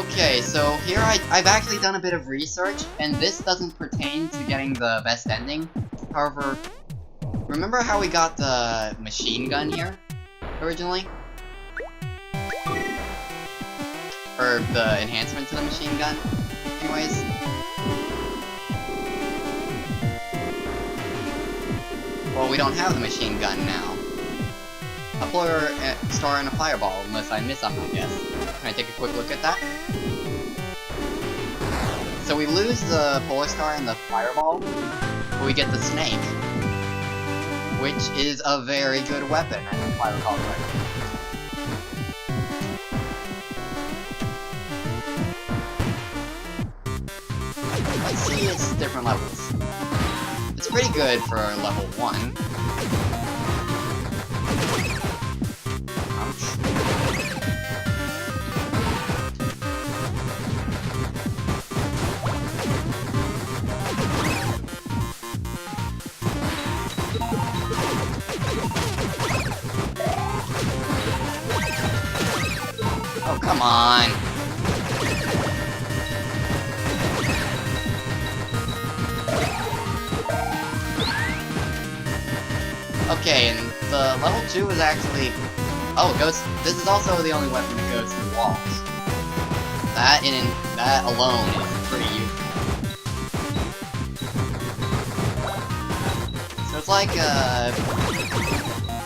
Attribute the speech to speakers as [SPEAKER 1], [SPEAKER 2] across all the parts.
[SPEAKER 1] Okay, so here I've actually done a bit of research, and this doesn't pertain to getting the best ending. However, remember how we got the machine gun here, originally? Or the enhancement to the machine gun? Anyways. Well, we don't have the machine gun now. A polar star and a fireball, unless I miss something, I guess. Can I take a quick look at that? So we lose the polar star and the fireball, but we get the snake, which is a very good weapon, if I recall correctly. Let's see its different levels. It's pretty good for level 1. Oh, come on. Okay, and the level 2 is actually... Oh, it goes... This is also the only weapon that goes through walls. That alone is pretty useful. So it's like a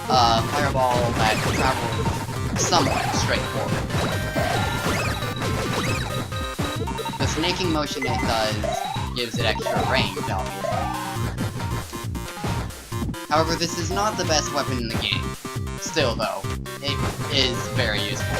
[SPEAKER 1] fireball that travels somewhat straightforward. The snaking motion it does gives it extra range, obviously. However, this is not the best weapon in the game. Still, though, it is very useful.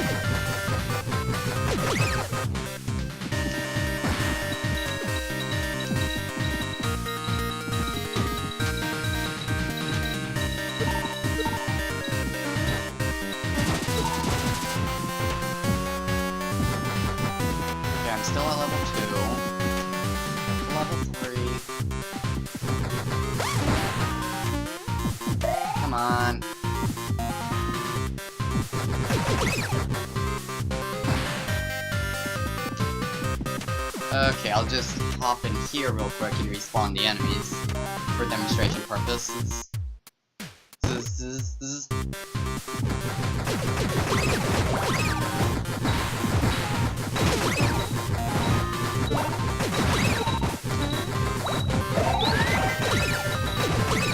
[SPEAKER 1] Okay, I'm still at level 2. Level 3. Come on. Okay, I'll just hop in here real quick and respawn the enemies for demonstration purposes.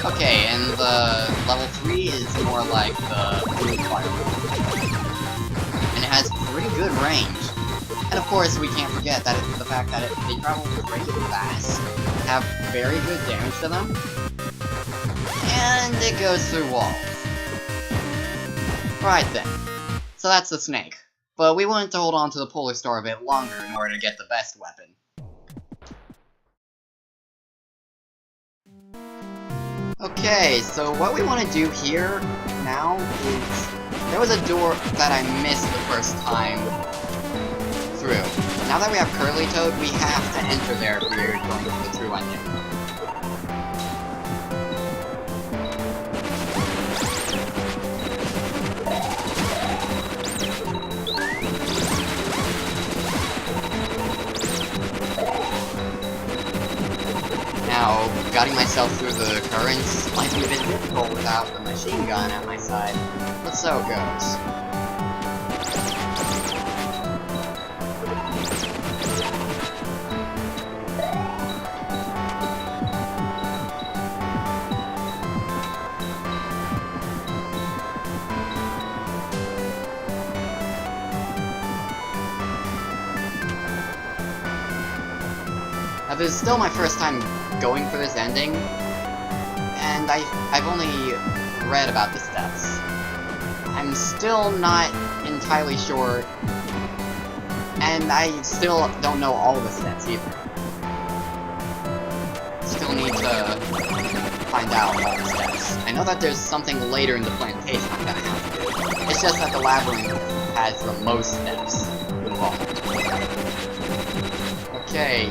[SPEAKER 1] Okay, and the level 3 is more like the blue fireball. And it has pretty good range. And of course, we can't forget that the fact that they travel pretty fast, have very good damage to them, and it goes through walls. Right then. So that's the snake. But we wanted to hold on to the polar star a bit longer in order to get the best weapon. Okay, so what we want to do here now is... There was a door that I missed the first time through. Now that we have Curly Toad, we have to enter there if we're going for the true ending. Now, guiding myself through the currents might be a bit difficult without the machine gun at my side, but so it goes. Now, this is still my first time going for this ending, and I've only read about the steps. I'm still not entirely sure, and I still don't know all the steps either. Still need to find out all the steps. I know that there's something later in the plantation I'm gonna have to do. It's just that the Labyrinth has the most steps involved. Okay,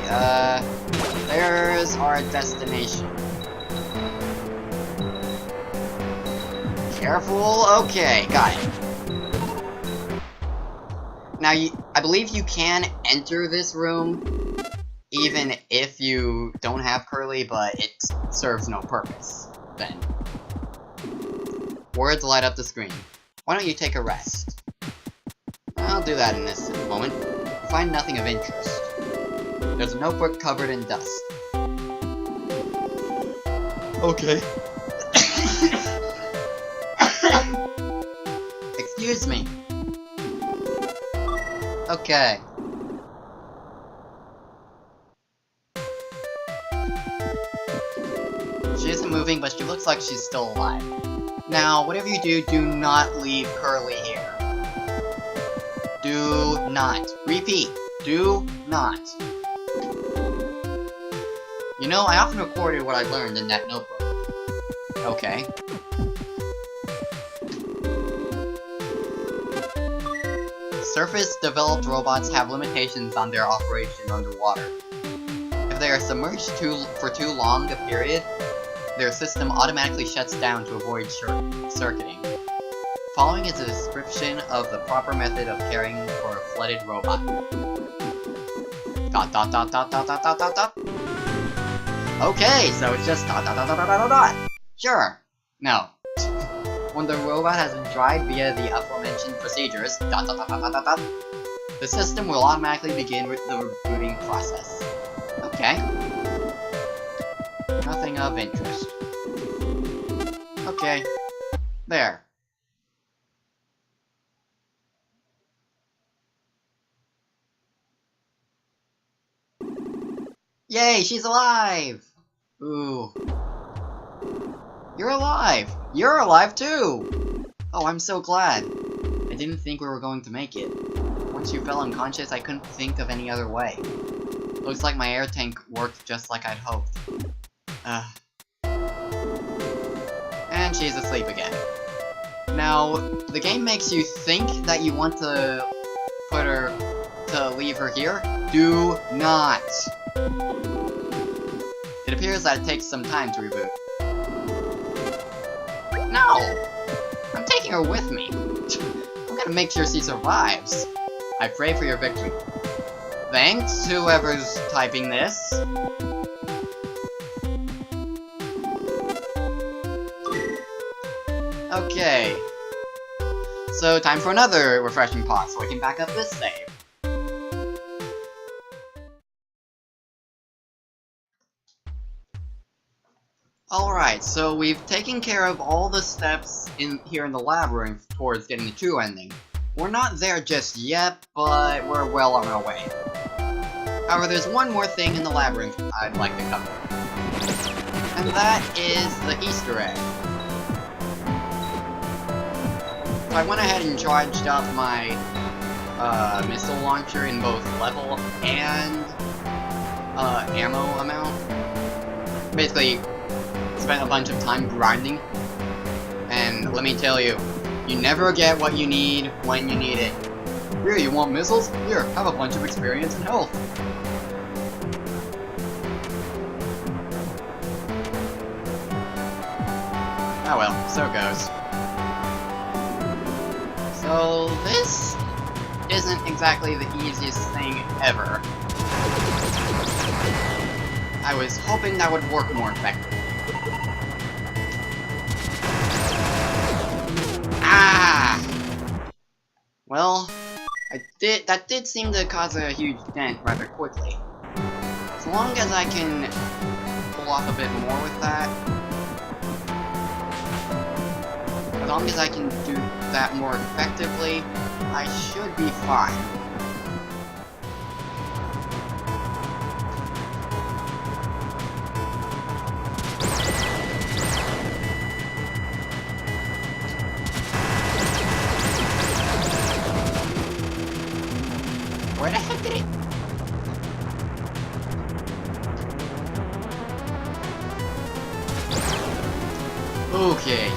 [SPEAKER 1] there's our destination. Careful, okay, got it. Now, I believe you can enter this room even if you don't have Curly, but it serves no purpose then. Words light up the screen. Why don't you take a rest? I'll do that in this moment. You find nothing of interest. There's a notebook covered in dust. Okay. Excuse me. Okay. She isn't moving, but she looks like she's still alive. Now, whatever you do, do not leave Curly here. Do not. Repeat. Do not. You know, I often recorded what I learned in that notebook. Okay. Surface-developed robots have limitations on their operation underwater. If they are submerged for too long a period, their system automatically shuts down to avoid circuiting. Following is a description of the proper method of caring for a flooded robot. ... Okay, so it's just ... Sure. No. When the robot has been dried via the aforementioned procedures ... The system will automatically begin with the rebooting process. Okay. Nothing of interest. Okay. There. Yay, she's alive! Ooh. You're alive! You're alive too! Oh, I'm so glad. I didn't think we were going to make it. Once you fell unconscious, I couldn't think of any other way. Looks like my air tank worked just like I'd hoped. And she's asleep again. Now, the game makes you think that you want to leave her here. Do not! It appears that it takes some time to reboot. No! I'm taking her with me. I'm gonna make sure she survives. I pray for your victory. Thanks, whoever's typing this. Okay. So, time for another refreshing pause so I can back up this save. Alright, so we've taken care of all the steps here in the Labyrinth towards getting the true ending. We're not there just yet, but we're well on our way. However, there's one more thing in the Labyrinth I'd like to cover. And that is the Easter egg. So I went ahead and charged up my missile launcher in both level and ammo amount. Basically, spent a bunch of time grinding, and let me tell you, you never get what you need when you need it. Here, you want missiles? Here, have a bunch of experience and health. Oh well, so it goes. So, this isn't exactly the easiest thing ever. I was hoping that would work more effectively. Ah! Well, that did seem to cause a huge dent rather quickly. As long as I can pull off a bit more with that, as long as I can do that more effectively, I should be fine. Where the heck did it? Okay.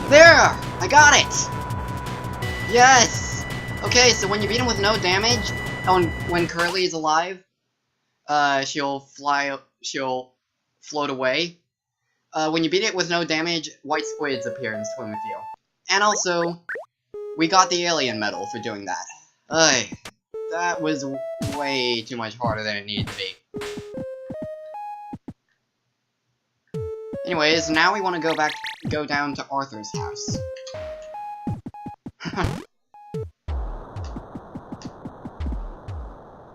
[SPEAKER 1] There! I got it! Yes! Okay, so when you beat him with no damage, when Curly is alive, she'll float away. When you beat it with no damage, white squids appear and swim with you. And also, We got the alien medal for doing that. Ugh, that was way too much harder than it needed to be. Anyways, now we want to go down to Arthur's house.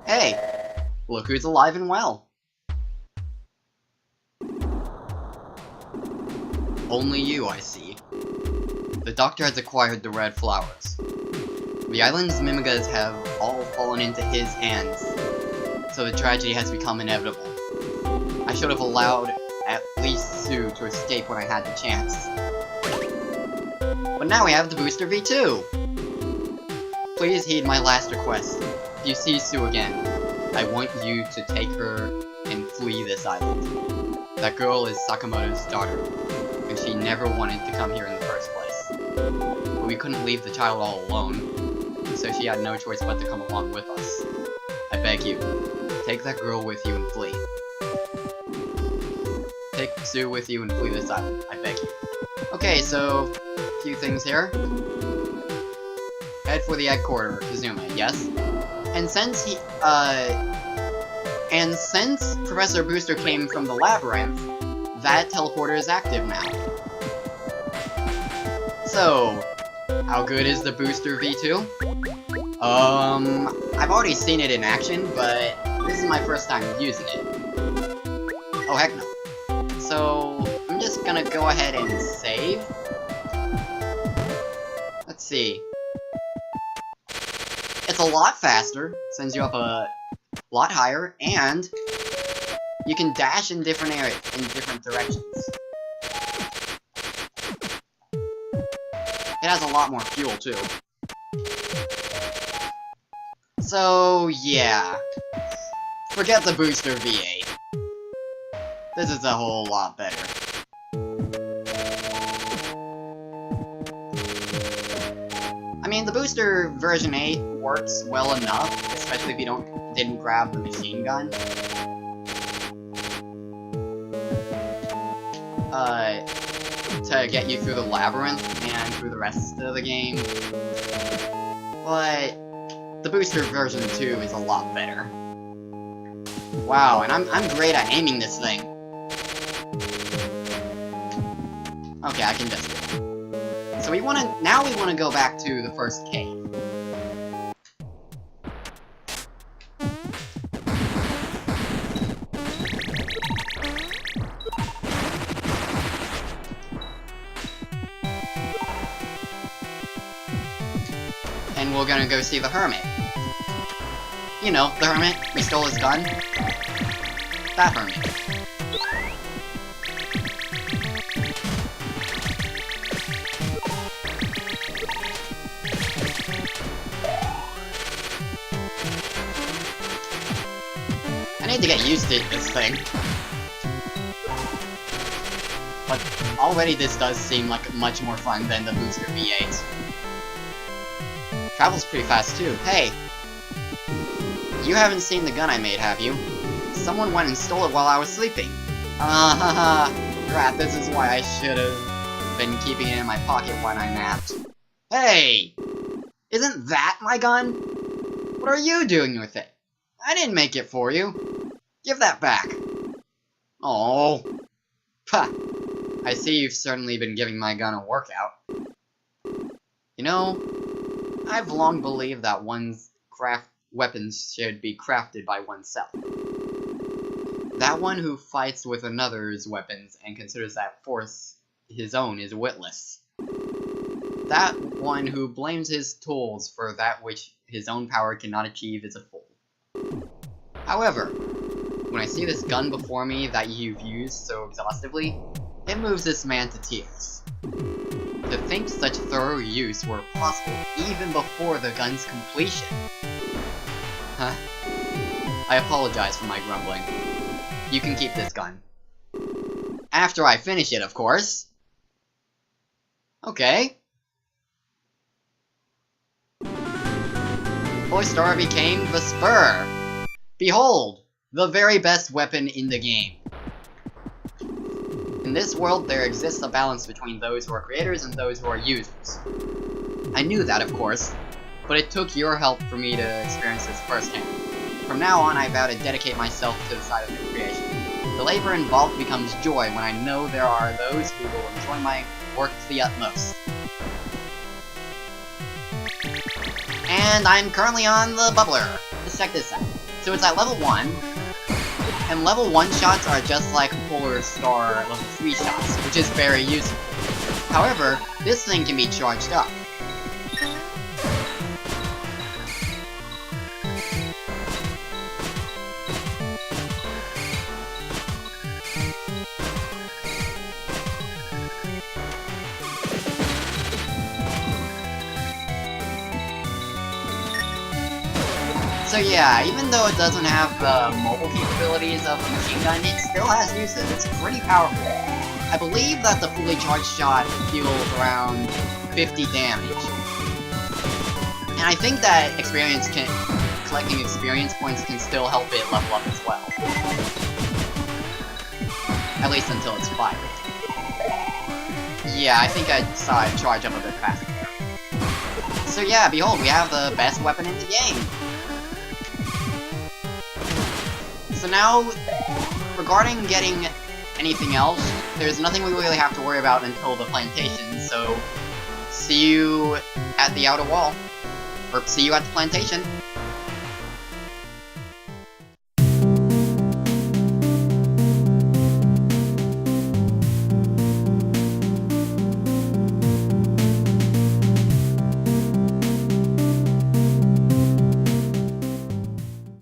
[SPEAKER 1] Hey, look who's alive and well. Only you, I see. The doctor has acquired the red flowers. The island's Mimigas have all fallen into his hands, so the tragedy has become inevitable. I should have allowed at least Sue to escape when I had the chance. But now we have the Booster V2! Please heed my last request. If you see Sue again, I want you to take her and flee this island. That girl is Sakamoto's daughter, and she never wanted to come here in the first place. But we couldn't leave the child all alone, so she had no choice but to come along with us. I beg you, take that girl with you and flee. Take Sue with you and flee this island. I beg you. Okay, so a few things here. Head for the egg corridor, Kazuma, yes? And since Professor Booster came from the Labyrinth, that teleporter is active now. So, how good is the Booster V2? I've already seen it in action, but this is my first time using it. Oh, heck no. So, I'm just gonna go ahead and save. Let's see. It's a lot faster, sends you up a lot higher, and you can dash in different areas, in different directions. It has a lot more fuel, too. So, yeah. Forget the Booster V8. This is a whole lot better. I mean, the Booster version 8 works well enough, especially if you didn't grab the machine gun. To get you through the Labyrinth and through the rest of the game. But the Booster version 2 is a lot better. Wow, and I'm great at aiming this thing. Okay, I can just do it. So now we wanna go back to the first cave. And we're gonna go see the Hermit. You know, the Hermit, we stole his gun. That Hermit. I need to get used to this thing. But already this does seem like much more fun than the Booster V8. Travels pretty fast too. Hey! You haven't seen the gun I made, have you? Someone went and stole it while I was sleeping. Crap, this is why I should have been keeping it in my pocket when I napped. Hey! Isn't that my gun? What are you doing with it? I didn't make it for you. Give that back. Oh. Pah. I see you've certainly been giving my gun a workout. You know, I've long believed that one's weapons should be crafted by oneself. That one who fights with another's weapons and considers that force his own is witless. That one who blames his tools for that which his own power cannot achieve is a fool. However, when I see this gun before me that you've used so exhaustively, it moves this man to tears. To think such thorough use were possible even before the gun's completion. Huh. I apologize for my grumbling. You can keep this gun. After I finish it, of course. Okay. Toy Star became the Spur. Behold, the very best weapon in the game. In this world, there exists a balance between those who are creators and those who are users. I knew that, of course, but it took your help for me to experience this firsthand. From now on, I vow to dedicate myself to the side of new creation. The labor involved becomes joy when I know there are those who will enjoy my work to the utmost. And I'm currently on the bubbler. Let's check this out. So it's at level 1, and level 1 shots are just like Polar Star level 3 shots, which is very useful. However, this thing can be charged up. So yeah, even though it doesn't have the mobile capabilities of a machine gun, it still has uses. It's pretty powerful. I believe that the fully charged shot deals around 50 damage. And I think that collecting experience points can still help it level up as well. At least until it's fired. Yeah, I think I saw it charge up a bit faster. So yeah, behold, we have the best weapon in the game. So now, regarding getting anything else, there's nothing we really have to worry about until the plantation, so see you at the outer wall. Or see you at the plantation.